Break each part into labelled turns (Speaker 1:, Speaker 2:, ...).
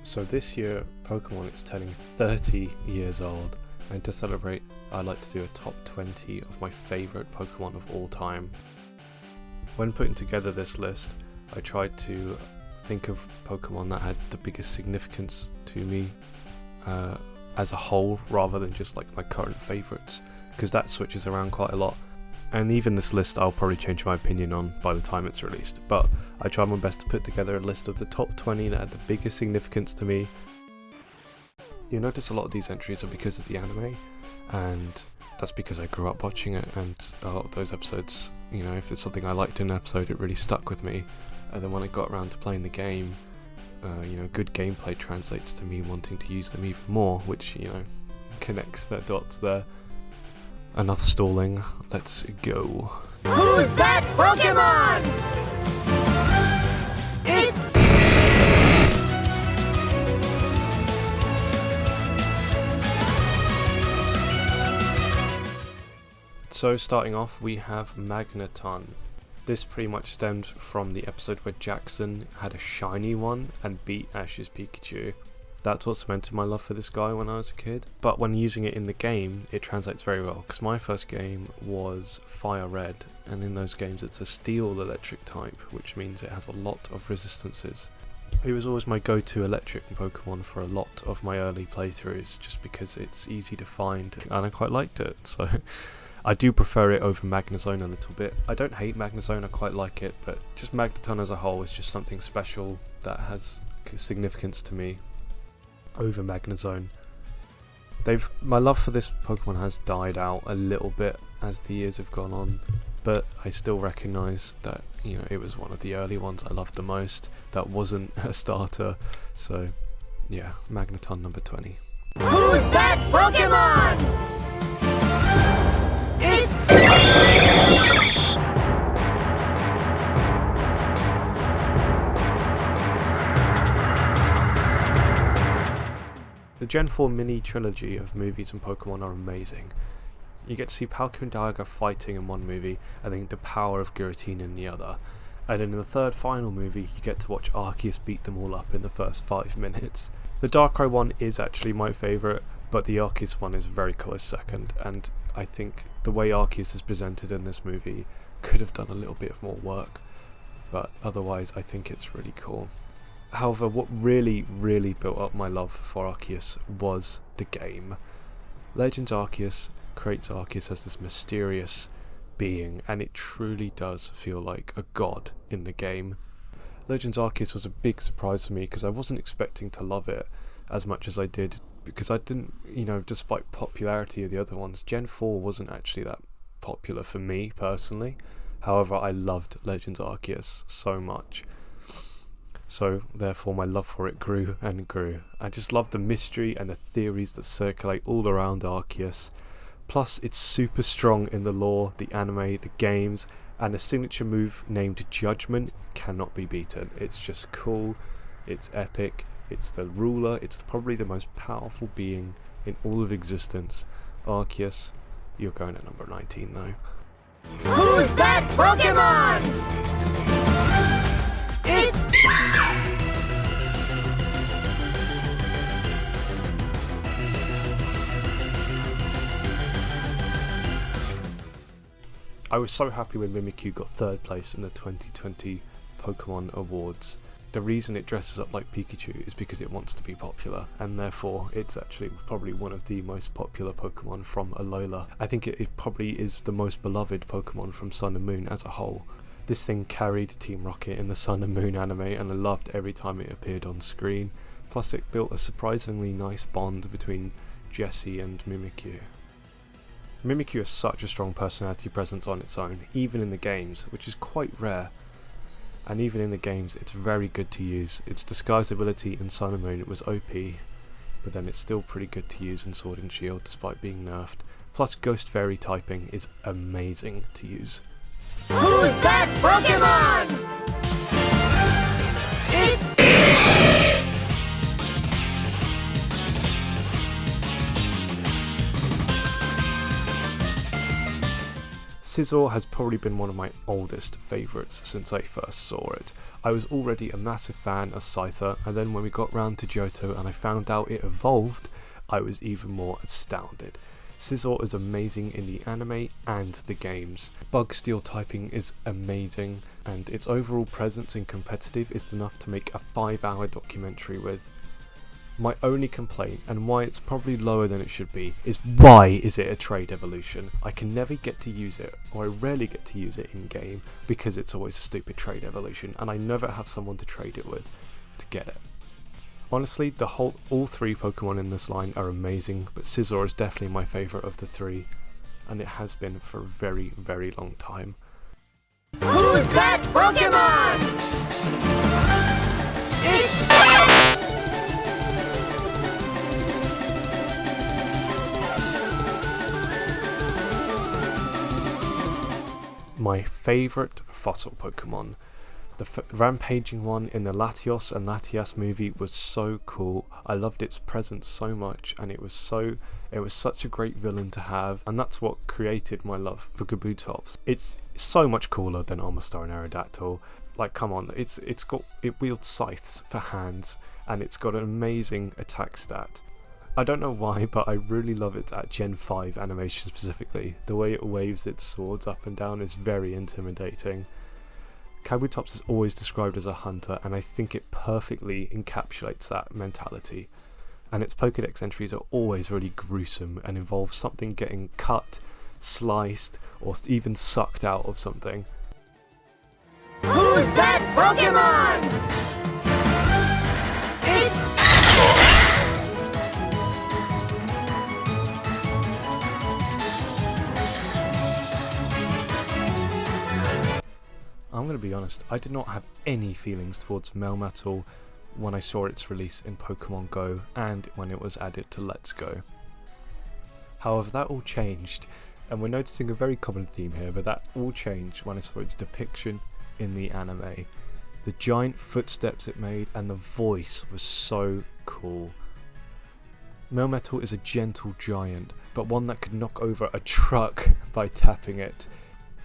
Speaker 1: So this year, Pokemon is turning 30 years old, and to celebrate, I'd like to do a top 20 of my favourite Pokemon of all time. When putting together this list, I tried to think of Pokemon that had the biggest significance to me as a whole, rather than just like my current favourites, because that switches around quite a lot. And even this list I'll probably change my opinion on by the time it's released, but I tried my best to put together a list of the top 20 that had the biggest significance to me. You'll notice a lot of these entries are because of the anime, and that's because I grew up watching it, and a lot of those episodes, you know, if there's something I liked in an episode, it really stuck with me. And then when I got around to playing the game, good gameplay translates to me wanting to use them even more, which, connects the dots there. Enough stalling, let's go.
Speaker 2: Who's that Pokemon? It's...
Speaker 1: So starting off, we have Magneton. This pretty much stemmed from the episode where Jackson had a shiny one and beat Ash's Pikachu. That's what cemented my love for this guy when I was a kid. But when using it in the game, it translates very well, because my first game was Fire Red, and in those games it's a steel electric type, which means it has a lot of resistances. It was always my go-to electric Pokemon for a lot of my early playthroughs, just because it's easy to find, and I quite liked it, so I do prefer it over Magnezone a little bit. I don't hate Magnezone, I quite like it, but just Magneton as a whole is just something special that has significance to me over Magnezone. My love for this Pokemon has died out a little bit as the years have gone on, but I still recognise that, it was one of the early ones I loved the most that wasn't a starter, so yeah, Magneton number 20.
Speaker 2: Who's that Pokemon? It's...
Speaker 1: The Gen 4 mini trilogy of movies and Pokemon are amazing. You get to see Palkia and Dialga fighting in one movie, and then the power of Giratina in the other. And then in the third final movie, you get to watch Arceus beat them all up in the first 5 minutes. The Darkrai one is actually my favourite, but the Arceus one is a very close second, and I think the way Arceus is presented in this movie could have done a little bit of more work, but otherwise I think it's really cool. However, what really built up my love for Arceus was the game. Legends Arceus creates Arceus as this mysterious being, and it truly does feel like a god in the game. Legends Arceus was a big surprise for me because I wasn't expecting to love it as much as I did, because I didn't, despite popularity of the other ones, Gen 4 wasn't actually that popular for me personally. However, I loved Legends Arceus so much. So therefore my love for it grew and grew. I just love the mystery and the theories that circulate all around Arceus. Plus it's super strong in the lore, the anime, the games, and a signature move named Judgment cannot be beaten. It's just cool, it's epic, it's the ruler, it's probably the most powerful being in all of existence. Arceus, you're going at number 19 though.
Speaker 2: Who's that Pokemon? It's...
Speaker 1: I was so happy when Mimikyu got 3rd place in the 2020 Pokemon Awards. The reason it dresses up like Pikachu is because it wants to be popular, and therefore it's actually probably one of the most popular Pokemon from Alola. I think it probably is the most beloved Pokemon from Sun and Moon as a whole. This thing carried Team Rocket in the Sun and Moon anime, and I loved every time it appeared on screen. Plus it built a surprisingly nice bond between Jessie and Mimikyu. Mimikyu has such a strong personality presence on its own, even in the games, which is quite rare. And even in the games, it's very good to use. Its disguise ability in Sun and Moon was OP, but then it's still pretty good to use in Sword and Shield despite being nerfed. Plus Ghost Fairy typing is amazing to use.
Speaker 2: Who's that Pokemon? It's...
Speaker 1: Scizor has probably been one of my oldest favourites since I first saw it. I was already a massive fan of Scyther, and then when we got round to Johto and I found out it evolved, I was even more astounded. Scizor is amazing in the anime and the games. Bug Steel typing is amazing, and its overall presence in competitive is enough to make a 5-hour documentary with. My only complaint, and why it's probably lower than it should be, is why is it a trade evolution? I can never get to use it, or I rarely get to use it in game, because it's always a stupid trade evolution, and I never have someone to trade it with to get it. Honestly, all 3 Pokemon in this line are amazing, but Scizor is definitely my favourite of the 3, and it has been for a very, very long time.
Speaker 2: Who's that Pokémon? It's...
Speaker 1: My favourite fossil Pokemon. The rampaging one in the Latios and Latias movie was so cool. I loved its presence so much, and it was such a great villain to have, and that's what created my love for Kabutops. It's so much cooler than Omastar and Aerodactyl. Like, come on, it wields scythes for hands, and it's got an amazing attack stat. I don't know why, but I really love it at Gen 5 animation specifically. The way it waves its swords up and down is very intimidating. Kabutops is always described as a hunter, and I think it perfectly encapsulates that mentality. And its Pokédex entries are always really gruesome and involve something getting cut, sliced, or even sucked out of something.
Speaker 2: Who's that Pokémon? It's...
Speaker 1: I'm going to be honest, I did not have any feelings towards Melmetal when I saw its release in Pokemon Go and when it was added to Let's Go. However, that all changed, and we're noticing a very common theme here, but that all changed when I saw its depiction in the anime. The giant footsteps it made and the voice was so cool. Melmetal is a gentle giant, but one that could knock over a truck by tapping it.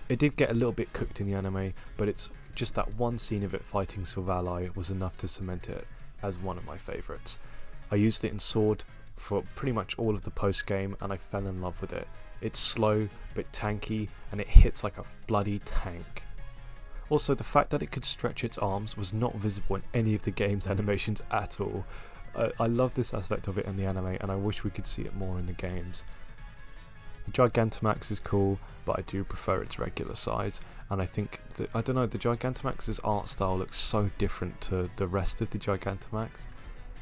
Speaker 1: It did get a little bit cooked in the anime, but it's just that one scene of it fighting Silvally was enough to cement it as one of my favourites. I used it in Sword for pretty much all of the post-game, and I fell in love with it. It's slow, but tanky, and it hits like a bloody tank. Also, the fact that it could stretch its arms was not visible in any of the game's animations at all. I love this aspect of it in the anime, and I wish we could see it more in the games. The Gigantamax is cool, but I do prefer its regular size, and I think the Gigantamax's art style looks so different to the rest of the Gigantamax.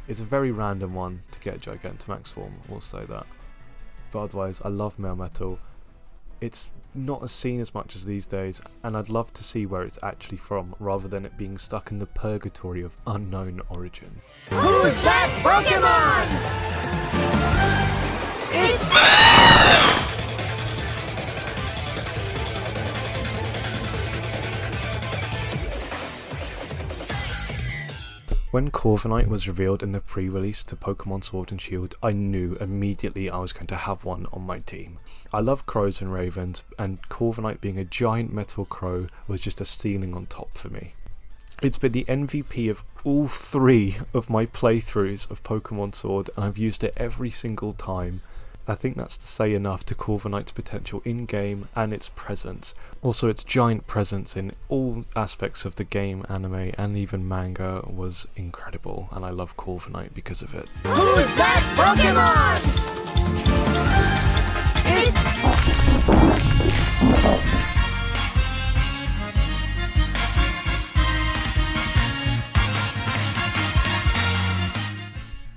Speaker 1: It's a very random one to get Gigantamax form, we'll say that. But otherwise, I love Melmetal. It's not as seen as much as these days, and I'd love to see where it's actually from, rather than it being stuck in the purgatory of unknown origin.
Speaker 2: Who's that Pokémon? It's...
Speaker 1: When Corviknight was revealed in the pre-release to Pokemon Sword and Shield, I knew immediately I was going to have one on my team. I love crows and ravens, and Corviknight being a giant metal crow was just a ceiling on top for me. It's been the MVP of all 3 of my playthroughs of Pokemon Sword, and I've used it every single time. I think that's to say enough to Corviknight's potential in-game and its presence. Also, its giant presence in all aspects of the game, anime, and even manga was incredible, and I love Corviknight because of it.
Speaker 2: Who's that Pokémon?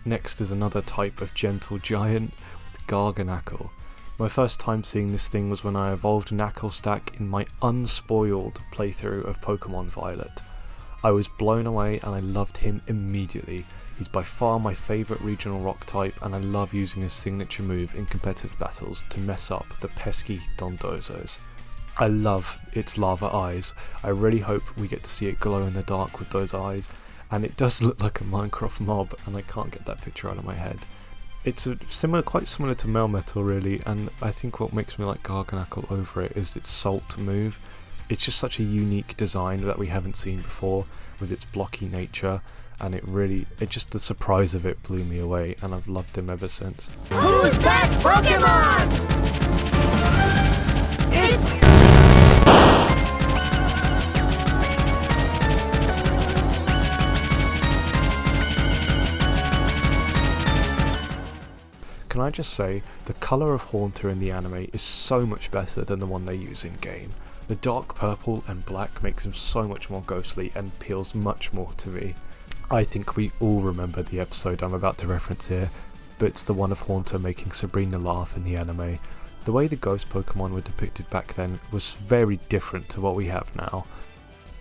Speaker 1: Next is another type of gentle giant, Garganacl. My first time seeing this thing was when I evolved Knucklestack in my unspoiled playthrough of Pokemon Violet. I was blown away and I loved him immediately. He's by far my favourite regional rock type, and I love using his signature move in competitive battles to mess up the pesky Dondozos. I love its lava eyes. I really hope we get to see it glow in the dark with those eyes, and it does look like a Minecraft mob, and I can't get that picture out of my head. It's quite similar to Melmetal really, and I think what makes me like Garganacl over it is its Salt move. It's just such a unique design that we haven't seen before with its blocky nature, and the surprise of it blew me away, and I've loved him ever since.
Speaker 2: Who's that Pokémon? It's...
Speaker 1: Can I just say, the colour of Haunter in the anime is so much better than the one they use in game. The dark purple and black makes him so much more ghostly and appeals much more to me. I think we all remember the episode I'm about to reference here, but it's the one of Haunter making Sabrina laugh in the anime. The way the ghost Pokemon were depicted back then was very different to what we have now.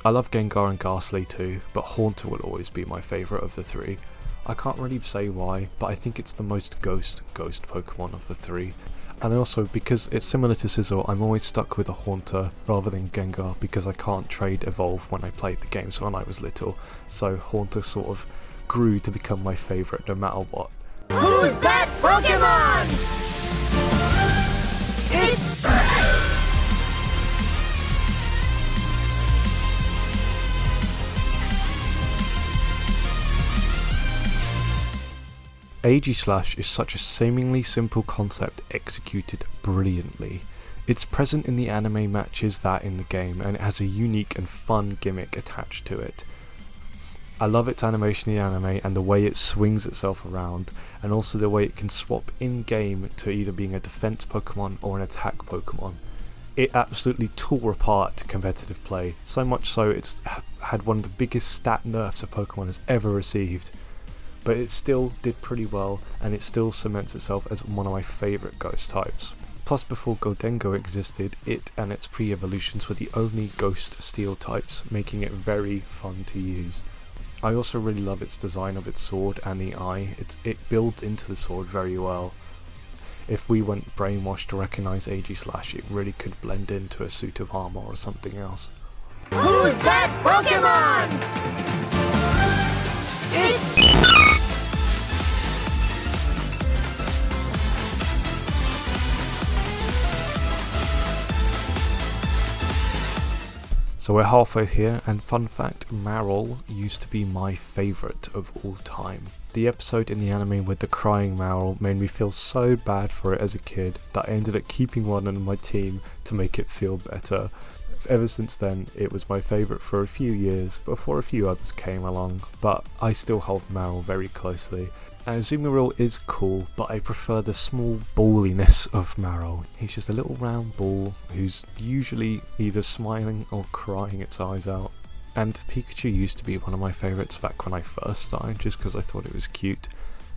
Speaker 1: I love Gengar and Ghastly too, but Haunter will always be my favourite of the three. I can't really say why, but I think it's the most ghost Pokemon of the three. And also, because it's similar to Scizor, I'm always stuck with a Haunter rather than Gengar because I can't trade Evolve when I played the games when I was little, so Haunter sort of grew to become my favourite no matter what.
Speaker 2: Who's that Pokémon? It's...
Speaker 1: Aegislash is such a seemingly simple concept executed brilliantly. It's present in the anime matches that in the game, and it has a unique and fun gimmick attached to it. I love its animation in the anime and the way it swings itself around, and also the way it can swap in-game to either being a defense Pokemon or an attack Pokemon. It absolutely tore apart competitive play, so much so it's had one of the biggest stat nerfs a Pokemon has ever received. But it still did pretty well, and it still cements itself as one of my favourite ghost types. Plus, before Goldengo existed, it and its pre-evolutions were the only ghost steel types, making it very fun to use. I also really love its design of its sword and the eye. It builds into the sword very well. If we weren't brainwashed to recognise Aegislash, it really could blend into a suit of armour or something else.
Speaker 2: Who's that Pokémon? It's...
Speaker 1: So we're halfway here, and fun fact, Marill used to be my favourite of all time. The episode in the anime with the crying Marill made me feel so bad for it as a kid that I ended up keeping one on my team to make it feel better. Ever since then, it was my favourite for a few years before a few others came along, but I still hold Marill very closely. Azumarill is cool, but I prefer the small balliness of Marill. He's just a little round ball who's usually either smiling or crying its eyes out. And Pikachu used to be one of my favourites back when I first started, just because I thought it was cute,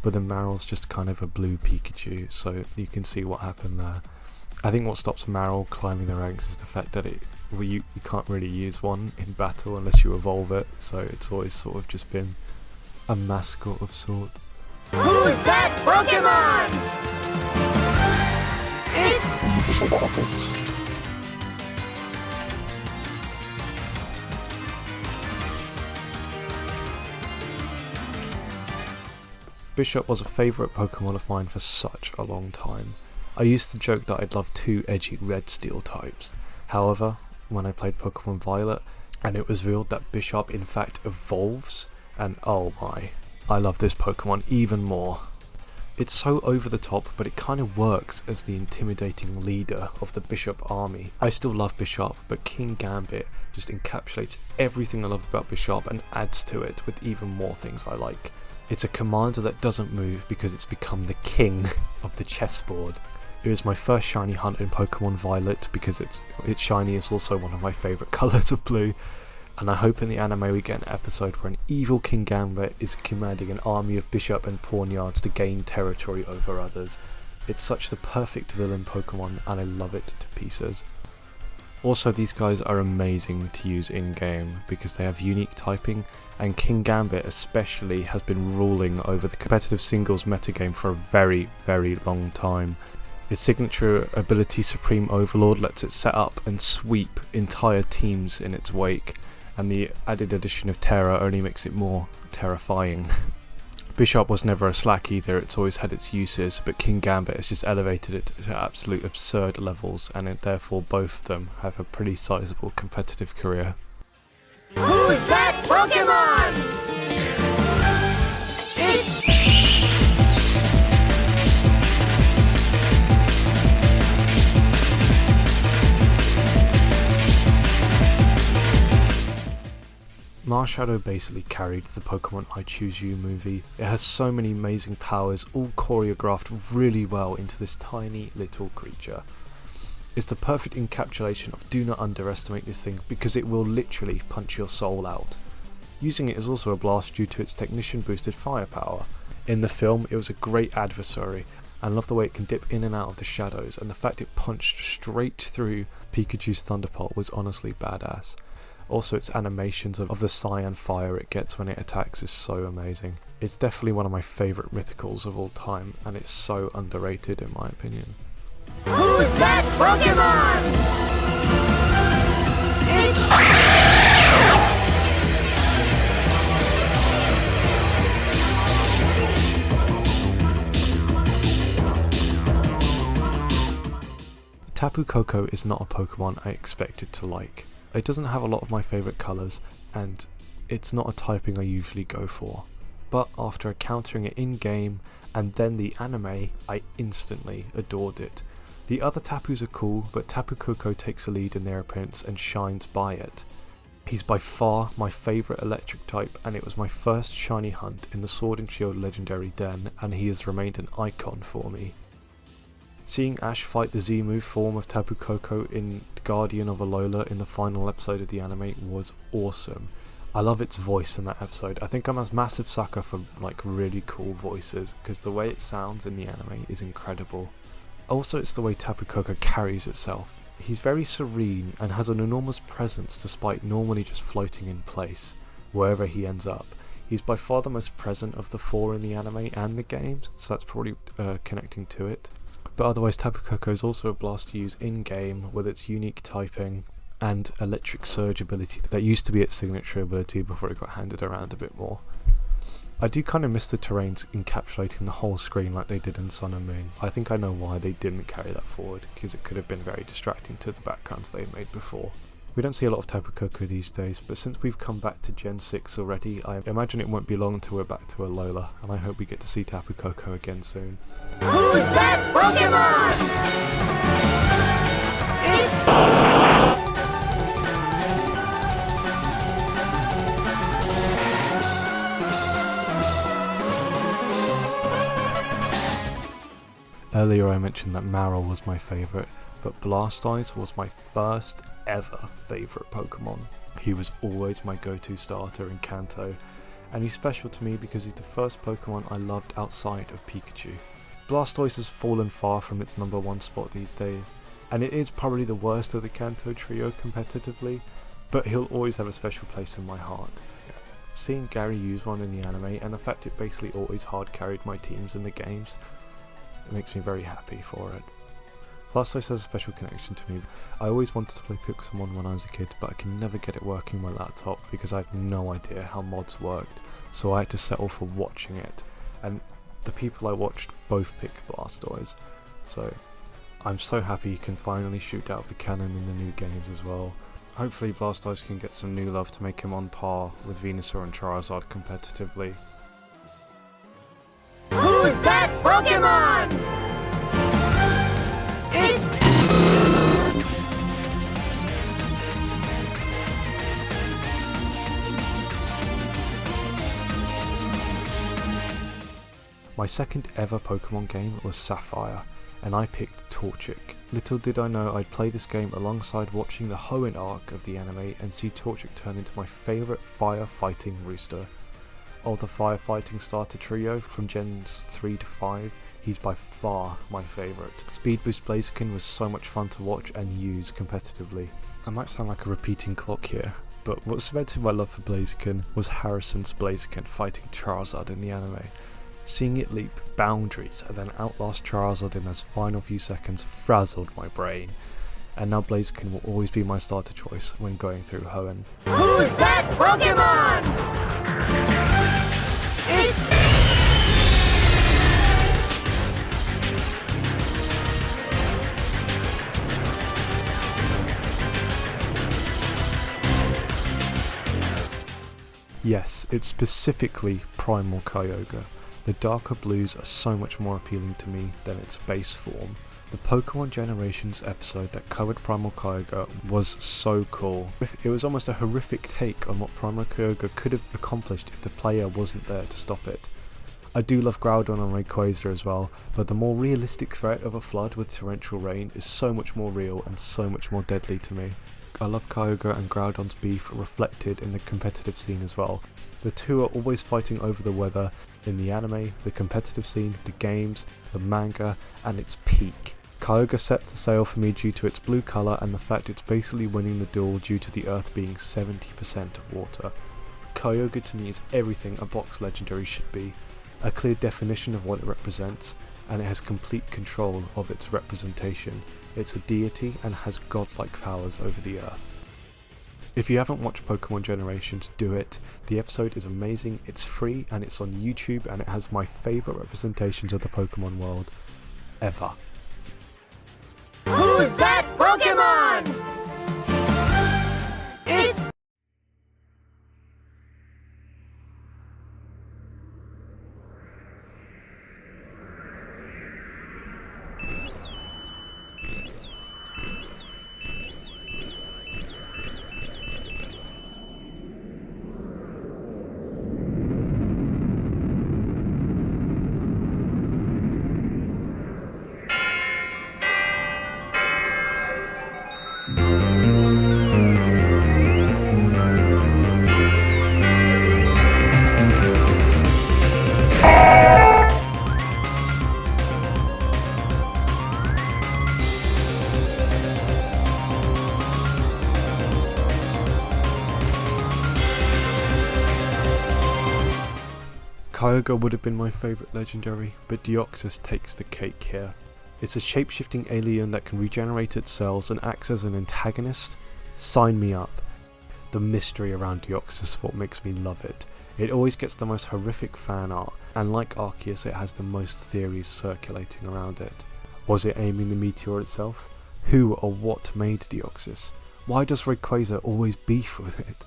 Speaker 1: but then Marill's just kind of a blue Pikachu, so you can see what happened there. I think what stops Marill climbing the ranks is the fact that you can't really use one in battle unless you evolve it, so it's always sort of just been a mascot of sorts.
Speaker 2: Who's that Pokémon?
Speaker 1: Bishop was a favourite Pokemon of mine for such a long time. I used to joke that I'd love two edgy red steel types. However, when I played Pokemon Violet and it was revealed that Bishop in fact evolves, and oh my, I love this Pokemon even more. It's so over the top, but it kind of works as the intimidating leader of the Bishop army. I still love Bishop, but Kingambit just encapsulates everything I loved about Bishop and adds to it with even more things I like. It's a commander that doesn't move because it's become the king of the chessboard. It was my first shiny hunt in Pokemon Violet because its shiny is also one of my favourite colours of blue. And I hope in the anime we get an episode where an evil Kingambit is commanding an army of Bishop and Pawniards to gain territory over others. It's such the perfect villain Pokemon and I love it to pieces. Also, these guys are amazing to use in-game because they have unique typing, and Kingambit especially has been ruling over the competitive singles metagame for a very, very long time. Its signature ability Supreme Overlord lets it set up and sweep entire teams in its wake, and the added addition of Terra only makes it more terrifying. Bishop was never a slack either, it's always had its uses, but Kingambit has just elevated it to absolute absurd levels, and therefore both of them have a pretty sizable competitive career.
Speaker 2: Who's that Pokémon? It's
Speaker 1: Marshadow basically carried the Pokemon I Choose You movie. It has so many amazing powers, all choreographed really well into this tiny little creature. It's the perfect encapsulation of do not underestimate this thing because it will literally punch your soul out. Using it is also a blast due to its technician boosted firepower. In the film it was a great adversary, and I love the way it can dip in and out of the shadows, and the fact it punched straight through Pikachu's Thunderbolt was honestly badass. Also its animations of the cyan fire it gets when it attacks is so amazing. It's definitely one of my favourite mythicals of all time, and it's so underrated in my opinion.
Speaker 2: Who's that Pokémon? It's
Speaker 1: Tapu Koko is not a Pokemon I expected to like. It doesn't have a lot of my favourite colours, and it's not a typing I usually go for. But after encountering it in-game and then the anime, I instantly adored it. The other Tapus are cool, but Tapu Koko takes the lead in their appearance and shines by it. He's by far my favourite electric type, and it was my first shiny hunt in the Sword and Shield Legendary Den, and he has remained an icon for me. Seeing Ash fight the Z-move form of Tapu Koko in Guardian of Alola in the final episode of the anime was awesome. I love its voice in that episode. I think I'm a massive sucker for like really cool voices, because the way it sounds in the anime is incredible. Also it's the way Tapu Koko carries itself. He's very serene and has an enormous presence despite normally just floating in place, wherever he ends up. He's by far the most present of the four in the anime and the games, so that's probably connecting to it. But otherwise Tapu Koko is also a blast to use in-game with its unique typing and electric surge ability that used to be its signature ability before it got handed around a bit more. I do kind of miss the terrains encapsulating the whole screen like they did in Sun and Moon. I think I know why they didn't carry that forward, because it could have been very distracting to the backgrounds they made before. We don't see a lot of Tapu Koko these days, but since we've come back to Gen 6 already, I imagine it won't be long until we're back to Alola, and I hope we get to see Tapu Koko again soon.
Speaker 2: Who's that Pokémon?
Speaker 1: Earlier I mentioned that Marill was my favourite, but Blastoise was my first ever favourite Pokemon. He was always my go-to starter in Kanto, and he's special to me because he's the first Pokemon I loved outside of Pikachu. Blastoise has fallen far from its number one spot these days, and it is probably the worst of the Kanto trio competitively, but he'll always have a special place in my heart. Seeing Gary use one in the anime, and the fact it basically always hard carried my teams in the games, it makes me very happy for it. Blastoise has a special connection to me. I always wanted to play Pokemon when I was a kid, but I could never get it working on my laptop because I had no idea how mods worked, so I had to settle for watching it, and the people I watched both picked Blastoise, so I'm so happy you can finally shoot out of the cannon in the new games as well. Hopefully Blastoise can get some new love to make him on par with Venusaur and Charizard competitively.
Speaker 2: Who's that Pokémon? It's
Speaker 1: My second ever Pokemon game was Sapphire, and I picked Torchic. Little did I know I'd play this game alongside watching the Hoenn arc of the anime and see Torchic turn into my favourite firefighting rooster. Of the firefighting starter trio from Gens 3 to 5, he's by far my favourite. Speed Boost Blaziken was so much fun to watch and use competitively. I might sound like a repeating clock here, but what cemented my love for Blaziken was Harrison's Blaziken fighting Charizard in the anime. Seeing it leap boundaries and then outlast Charizard in those final few seconds frazzled my brain, and now Blaziken will always be my starter choice when going through Hoenn.
Speaker 2: Who's that Pokémon? It's
Speaker 1: Yes, it's specifically Primal Kyogre. The darker blues are so much more appealing to me than its base form. The Pokemon Generations episode that covered Primal Kyogre was so cool. It was almost a horrific take on what Primal Kyogre could have accomplished if the player wasn't there to stop it. I do love Groudon and Rayquaza as well, but the more realistic threat of a flood with torrential rain is so much more real and so much more deadly to me. I love Kyogre and Groudon's beef reflected in the competitive scene as well. The two are always fighting over the weather in the anime, the competitive scene, the games, the manga, and its peak. Kyogre sets the sail for me due to its blue colour and the fact it's basically winning the duel due to the earth being 70% water. Kyogre to me is everything a box legendary should be, a clear definition of what it represents, and it has complete control of its representation. It's a deity and has godlike powers over the earth. If you haven't watched Pokemon Generations, do it. The episode is amazing, it's free, and it's on YouTube, and it has my favourite representations of the Pokemon world ever.
Speaker 2: Who's that Pokémon? It's
Speaker 1: Kyogre would have been my favourite legendary, but Deoxys takes the cake here. It's a shape-shifting alien that can regenerate its cells and acts as an antagonist. Sign me up. The mystery around Deoxys is what makes me love it. It always gets the most horrific fan art, and like Arceus it has the most theories circulating around it. Was it aiming the meteor itself? Who or what made Deoxys? Why does Rayquaza always beef with it?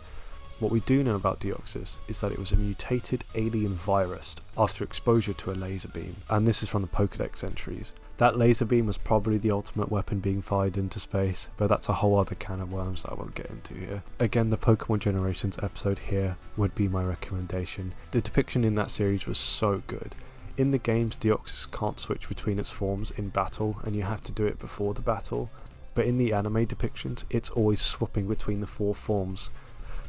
Speaker 1: What we do know about Deoxys is that it was a mutated alien virus after exposure to a laser beam, and this is from the Pokédex entries. That laser beam was probably the ultimate weapon being fired into space, but that's a whole other can of worms that I won't get into here. Again, the Pokemon Generations episode here would be my recommendation. The depiction in that series was so good. In the games, Deoxys can't switch between its forms in battle, and you have to do it before the battle, but in the anime depictions, it's always swapping between the 4 forms.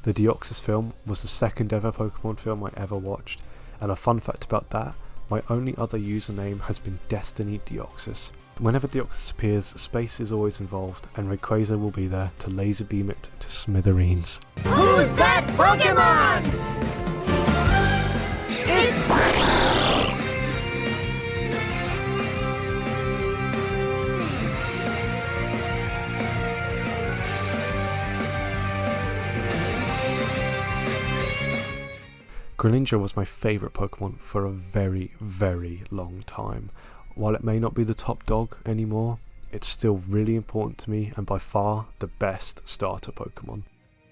Speaker 1: The Deoxys film was the second ever Pokemon film I ever watched, and a fun fact about that, my only other username has been Destiny Deoxys. Whenever Deoxys appears, space is always involved, and Rayquaza will be there to laser beam it to smithereens.
Speaker 2: Who's that Pokémon? It's
Speaker 1: Greninja was my favourite Pokemon for a very, very long time. While it may not be the top dog anymore, it's still really important to me and by far the best starter Pokemon.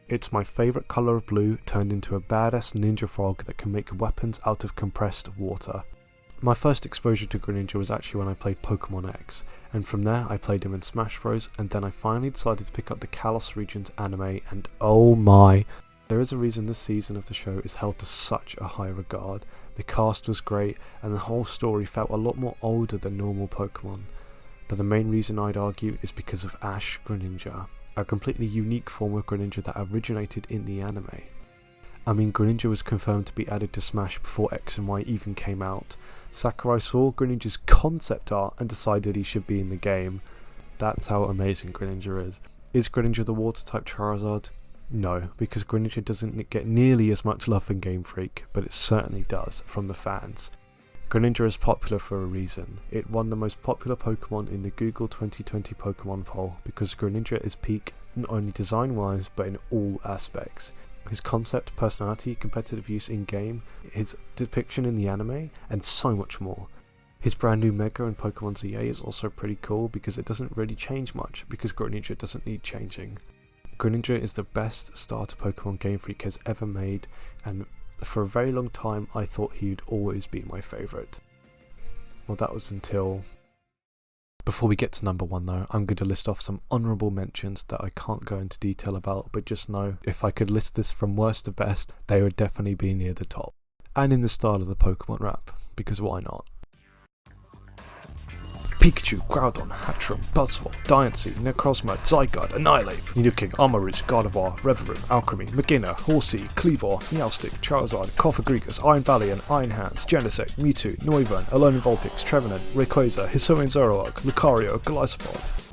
Speaker 1: It's my favourite colour of blue turned into a badass ninja frog that can make weapons out of compressed water. My first exposure to Greninja was actually when I played Pokemon X, and from there I played him in Smash Bros, and then I finally decided to pick up the Kalos Regions anime, and oh my! There is a reason this season of the show is held to such a high regard. The cast was great, and the whole story felt a lot more older than normal Pokemon. But the main reason I'd argue is because of Ash Greninja, a completely unique form of Greninja that originated in the anime. I mean, Greninja was confirmed to be added to Smash before X and Y even came out. Sakurai saw Greninja's concept art and decided he should be in the game. That's how amazing Greninja is. Is Greninja the water-type Charizard? No, because Greninja doesn't get nearly as much love from Game Freak, but it certainly does from the fans. Greninja is popular for a reason. It won the most popular Pokemon in the Google 2020 Pokemon poll because Greninja is peak not only design-wise but in all aspects. His concept, personality, competitive use in-game, his depiction in the anime, and so much more. His brand new Mega in Pokemon ZA is also pretty cool because it doesn't really change much because Greninja doesn't need changing. Greninja is the best starter Pokemon Game Freak has ever made, and for a very long time I thought he'd always be my favourite. Well, that was until... Before we get to number 1 though, I'm going to list off some honourable mentions that I can't go into detail about, but just know, if I could list this from worst to best, they would definitely be near the top. And in the style of the Pokemon rap, because why not? Pikachu, Groudon, Hatterene, Buzzwole, Diancie, Necrozma, Zygarde, Annihilate, Nidoking, Armorage, Gardevoir, Revavroom, Alchemy, Magina, Horsea, Cleavor, Meowstic, Charizard, Cofagrigus, Iron Valiant, Iron Hands, Genesect, Mewtwo, Noivern, Alolan Vulpix, Trevenant, Rayquaza, Hisuian Zoroark, Lucario, Golisopod.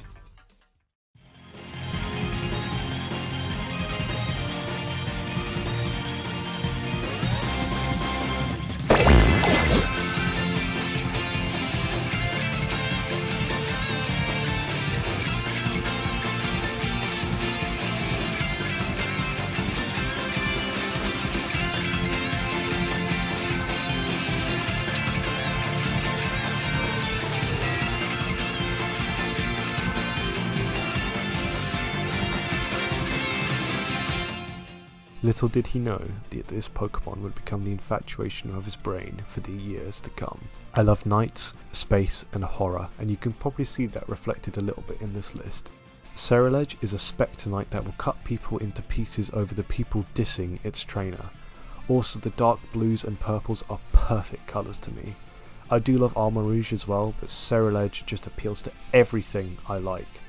Speaker 1: Little did he know that this Pokemon would become the infatuation of his brain for the years to come. I love knights, space and horror, and you can probably see that reflected a little bit in this list. Ceruledge is a Spectre Knight that will cut people into pieces over the people dissing its trainer. Also, the dark blues and purples are perfect colours to me. I do love Armorage as well, but Ceruledge just appeals to everything I like.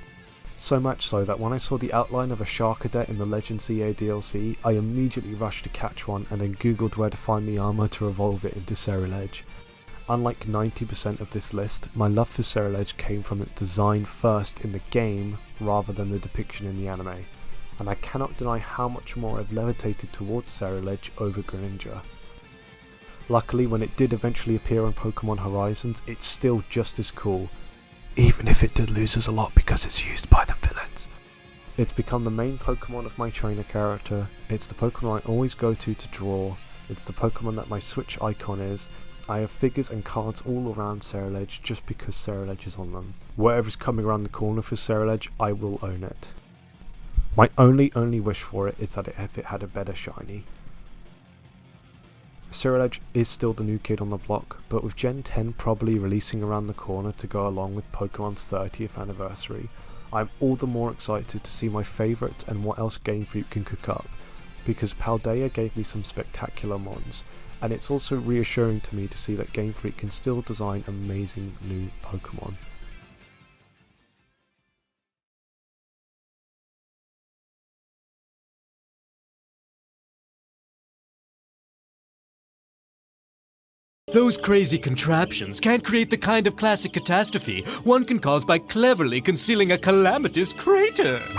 Speaker 1: So much so that when I saw the outline of a Sharkadet in the Legends EA DLC, I immediately rushed to catch one and then googled where to find the armour to evolve it into Ceruledge. Unlike 90% of this list, my love for Ceruledge came from its design first in the game rather than the depiction in the anime, and I cannot deny how much more I've levitated towards Ceruledge over Greninja. Luckily, when it did eventually appear on Pokemon Horizons, it's still just as cool, even if it did lose us a lot because it's used by the villains. It's become the main Pokemon of my trainer character, it's the Pokemon I always go to draw, it's the Pokemon that my Switch icon is. I have figures and cards all around Ceruledge just because Ceruledge is on them. Whatever's coming around the corner for Ceruledge, I will own it. My only wish for it is that if it had a better shiny. Ceruledge is still the new kid on the block, but with Gen 10 probably releasing around the corner to go along with Pokemon's 30th anniversary, I'm all the more excited to see my favourite and what else Game Freak can cook up, because Paldea gave me some spectacular mons, and it's also reassuring to me to see that Game Freak can still design amazing new Pokemon.
Speaker 3: Those crazy contraptions can't create the kind of classic catastrophe one can cause by cleverly concealing a calamitous crater.